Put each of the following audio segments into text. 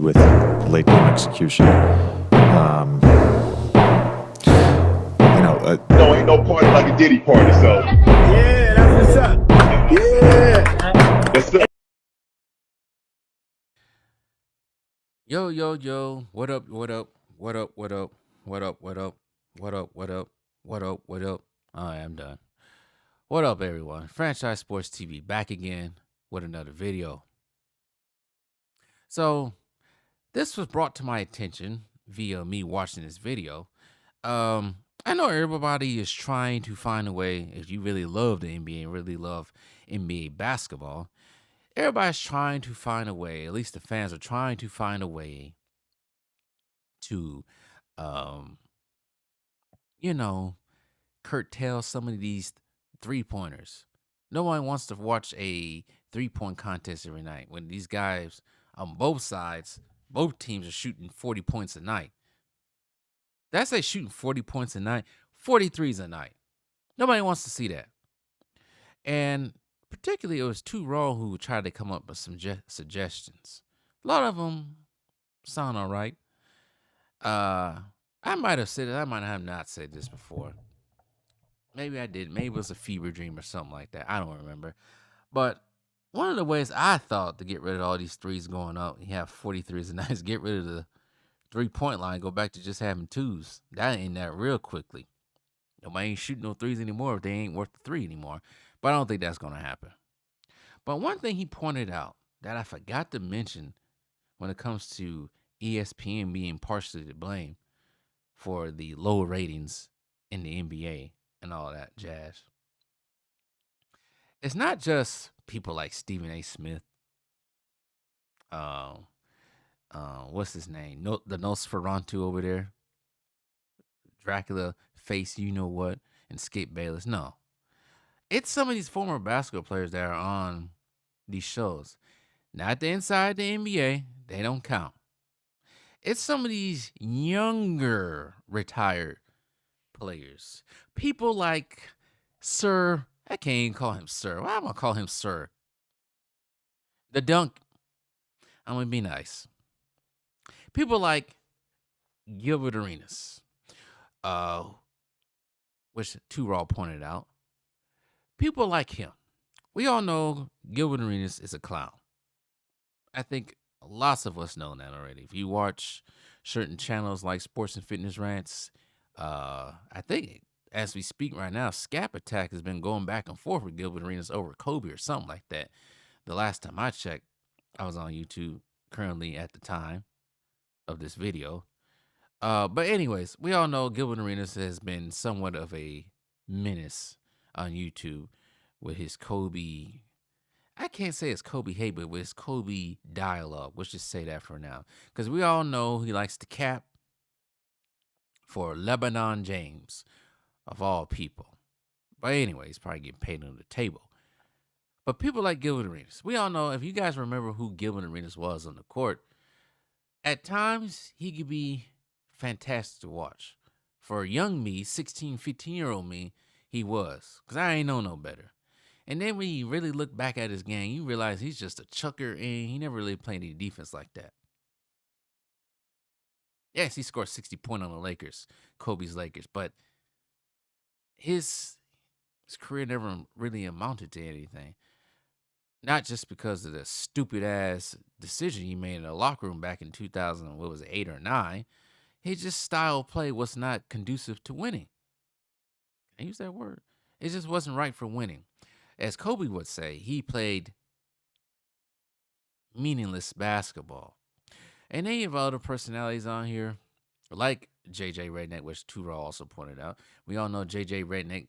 with late game execution. No, ain't no party like a Diddy party, so. Yeah, that's what's up. Yeah. Yes, sir. Yo, yo, yo. What up, what up, what up, what up, what up, what up, what up, what up, what up, what up. All right, I'm done. What up, everyone? Franchise Sports TV back again with another video. So, this was brought to my attention via me watching this video. I know everybody is trying to find a way, if you really love the NBA and really love NBA basketball, everybody's trying to find a way, at least the fans are trying to find a way to, um, curtail some of these 3-pointers. No one wants to watch a 3-point contest every night when these guys on both sides, both teams are shooting 40 points a night. That's like shooting 40 points a night, 43s a night. Nobody wants to see that. And particularly, it was Too Raw who tried to come up with some suggestions. A lot of them sound all right. I might have said it. I might have not said this before. Maybe I did. Maybe it was a fever dream or something like that. I don't remember. But one of the ways I thought to get rid of all these threes going up, you have 43s a night, is get rid of the 3-point line, go back to just having twos. That ain't that real quickly. Nobody ain't shooting no threes anymore if they ain't worth the 3 anymore. But I don't think that's going to happen. But one thing he pointed out that I forgot to mention when it comes to ESPN being partially to blame for the low ratings in the NBA and all that jazz. It's not just people like Stephen A. Smith. What's his name? The Nosferatu over there. Dracula face, you know what, and Skip Bayless. No. It's some of these former basketball players that are on these shows. Not the inside the NBA. They don't count. It's some of these younger retired players. People like Sir. I can't even call him Sir. Why am I going to call him Sir? The Dunk. I'm going to be nice. People like Gilbert Arenas. Which Too Raw pointed out. People like him. We all know Gilbert Arenas is a clown. I think lots of us know that already. If you watch certain channels like Sports and Fitness Rants, I think as we speak right now, Scap Attack has been going back and forth with Gilbert Arenas over Kobe or something like that. The last time I checked, I was on YouTube currently at the time of this video. But anyways, we all know Gilbert Arenas has been somewhat of a menace on YouTube with his Kobe. I can't say it's Kobe hate, but with his Kobe dialogue. Let's just say that for now. Because we all know he likes to cap for Lebanon James, of all people. But anyway, he's probably getting paid under the table. But people like Gilbert Arenas. We all know, if you guys remember who Gilbert Arenas was on the court, at times he could be fantastic to watch. For young me, 16, 15-year-old me, he was. Because I ain't know no better. And then when you really look back at his game, you realize he's just a chucker and he never really played any defense like that. Yes, he scored 60 points on the Lakers, Kobe's Lakers, but his career never really amounted to anything. Not just because of the stupid ass decision he made in the locker room back in 2000, what was it, 8 or 9. His just style of play was not conducive to winning. Can I use that word? It just wasn't right for winning. As Kobe would say, he played meaningless basketball. And they have other personalities on here, like JJ Redneck, which Too Raw also pointed out. We all know JJ Redneck,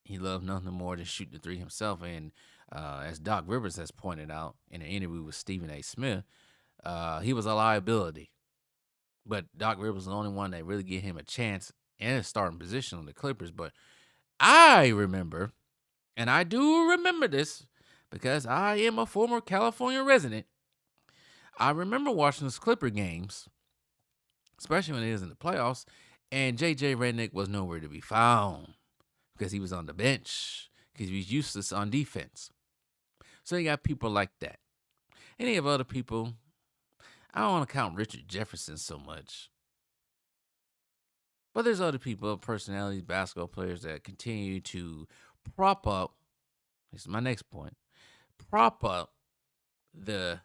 he loved nothing more than shoot the 3 himself. And as Doc Rivers has pointed out in an interview with Stephen A. Smith, he was a liability. But Doc Rivers was the only one that really gave him a chance and a starting position on the Clippers. But I remember, and I do remember this because I am a former California resident. I remember watching those Clipper games, especially when it was in the playoffs, and JJ Reddick was nowhere to be found because he was on the bench, because he was useless on defense. So you got people like that. And you have other people. I don't want to count Richard Jefferson so much. But there's other people, personalities, basketball players that continue to prop up. This is my next point. Prop up the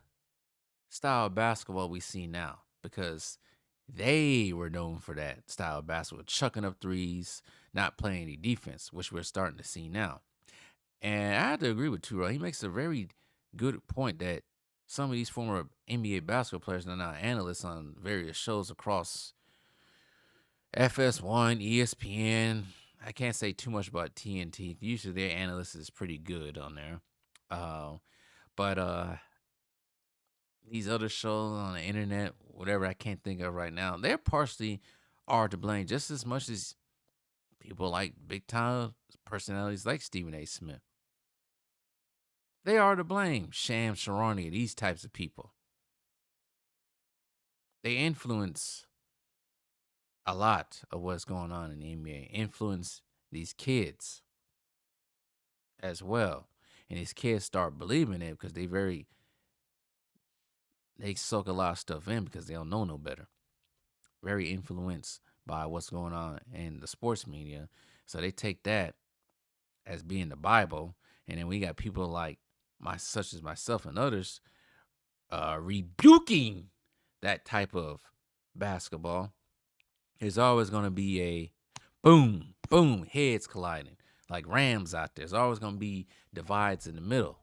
style of basketball we see now because they were known for that style of basketball, chucking up threes, not playing any defense, which we're starting to see now. And I have to agree with Turo. He makes a very good point that some of these former NBA basketball players are now analysts on various shows across FS1, ESPN. I can't say too much about TNT. Usually their analyst is pretty good on there. But these other shows on the internet, whatever I can't think of right now, they're partially are to blame just as much as people like big time personalities like Stephen A. Smith. They are to blame. Sham Sharani, these types of people. They influence a lot of what's going on in the NBA. Influence these kids as well. And these kids start believing it because they soak a lot of stuff in because they don't know no better. Very influenced by what's going on in the sports media. So they take that as being the Bible. And then we got people like such as myself and others rebuking that type of basketball. There's always going to be a boom, boom, heads colliding like rams out there. There's always going to be divides in the middle.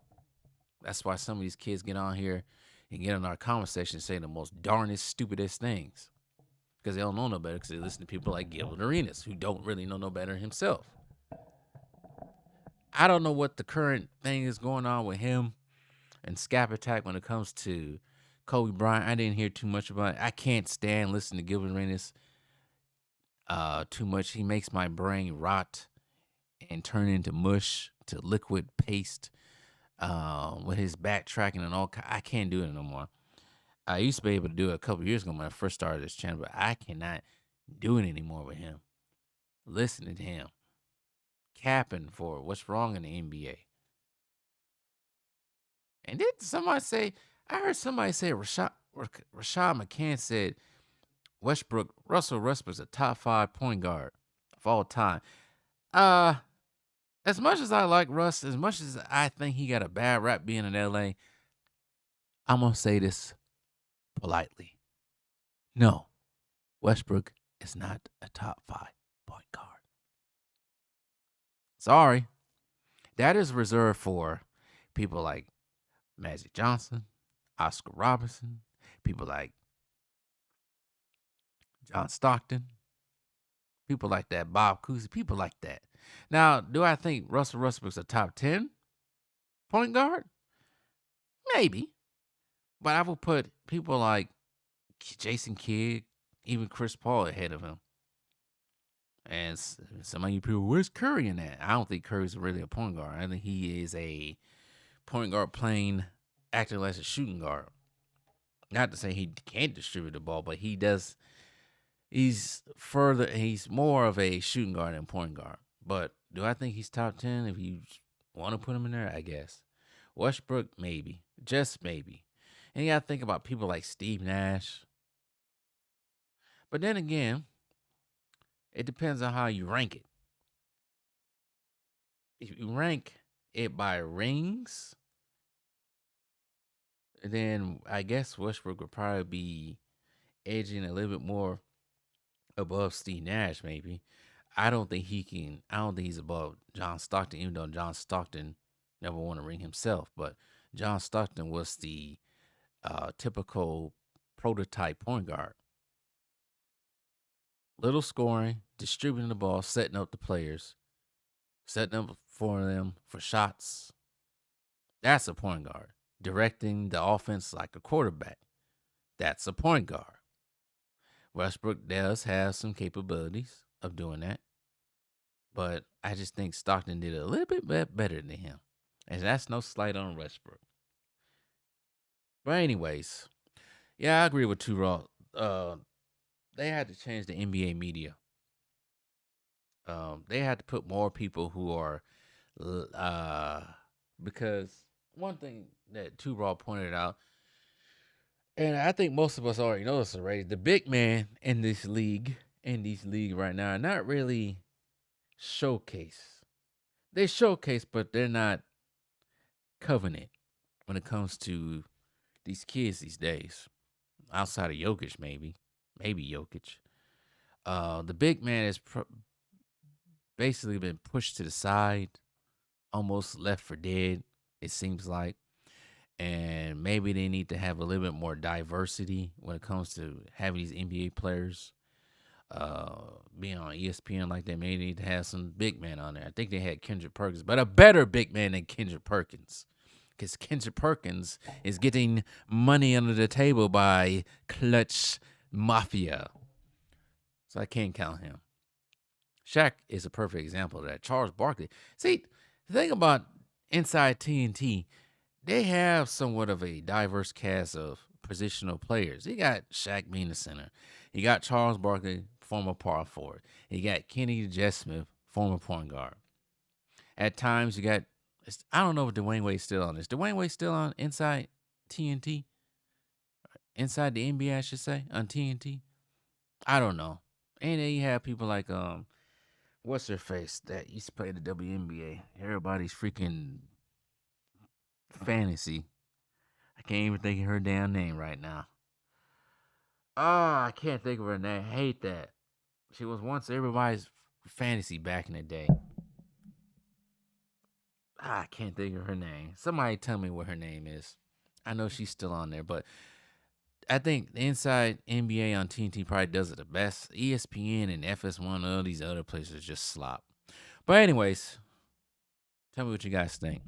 That's why some of these kids get on here and get in our conversation and say the most darnest, stupidest things because they don't know no better because they listen to people like Gilbert Arenas who don't really know no better himself. I don't know what the current thing is going on with him and Scap Attack when it comes to Kobe Bryant. I didn't hear too much about it. I can't stand listening to Gilbert Arenas too much. He makes my brain rot and turn into mush, to liquid paste with his backtracking and all. I can't do it no more. I used to be able to do it a couple years ago when I first started this channel, but I cannot do it anymore with him. Listening to him. Capping for what's wrong in the NBA. And then somebody say, I heard somebody say Rashad McCann said Russell Westbrook's a top 5 point guard of all time. As much as I like Russ, as much as I think he got a bad rap being in LA, I'm gonna say this politely. No, Westbrook is not a top 5 point guard. Sorry. That is reserved for people like Magic Johnson, Oscar Robertson, people like John Stockton, people like that, Bob Cousy, people like that. Now, do I think Russell Westbrook's a top 10 point guard? Maybe. But I would put people like Jason Kidd, even Chris Paul ahead of him. And some of you people, where's Curry in that? I don't think Curry's really a point guard. I think he is a point guard playing, acting like a shooting guard. Not to say he can't distribute the ball, but he does. He's more of a shooting guard than point guard. But do I think he's top 10 if you want to put him in there? I guess. Westbrook, maybe. Just maybe. And you got to think about people like Steve Nash. But then again, it depends on how you rank it. If you rank it by rings, then I guess Westbrook would probably be edging a little bit more above Steve Nash, maybe. I don't think he's above John Stockton, even though John Stockton never won a ring himself. But John Stockton was the typical prototype point guard. Little scoring, distributing the ball, setting up the players, setting up for them for shots. That's a point guard. Directing the offense like a quarterback. That's a point guard. Westbrook does have some capabilities of doing that. But I just think Stockton did a little bit better than him. And that's no slight on Westbrook. But anyways, yeah, I agree with Turo. They had to change the NBA media. They had to put more people who are, because one thing that Turo pointed out, And I think most of us already know this already. The big man in this league, right now, are not really showcase. They showcase, but they're not covenant when it comes to these kids these days. Outside of Jokic, maybe Jokic. The big man has basically been pushed to the side, almost left for dead. It seems like, and maybe they need to have a little bit more diversity when it comes to having these NBA players being on ESPN like that. Maybe they need to have some big men on there. I think they had Kendrick Perkins, but a better big man than Kendrick Perkins. Because Kendrick Perkins is getting money under the table by Clutch Mafia. So I can't count him. Shaq is a perfect example of that. Charles Barkley. See, the thing about inside TNT, they have somewhat of a diverse cast of positional players. You got Shaq being the center. You got Charles Barkley, former power forward. You got Kenny Smith, former point guard. At times, you got, I don't know if Dwayne Wade's still on this. Dwayne Wade still on inside TNT? Inside the NBA, I should say, on TNT? I don't know. And then you have people like, what's her face that used to play the WNBA? Everybody's freaking fantasy. I can't even think of her damn name right now. Oh, I can't think of her name. I hate that. She was once everybody's fantasy back in the day. I can't think of her name. Somebody tell me what her name is. I know she's still on there, but I think the Inside NBA on TNT probably does it the best. ESPN and FS1, all these other places just slop. But anyways, tell me what you guys think.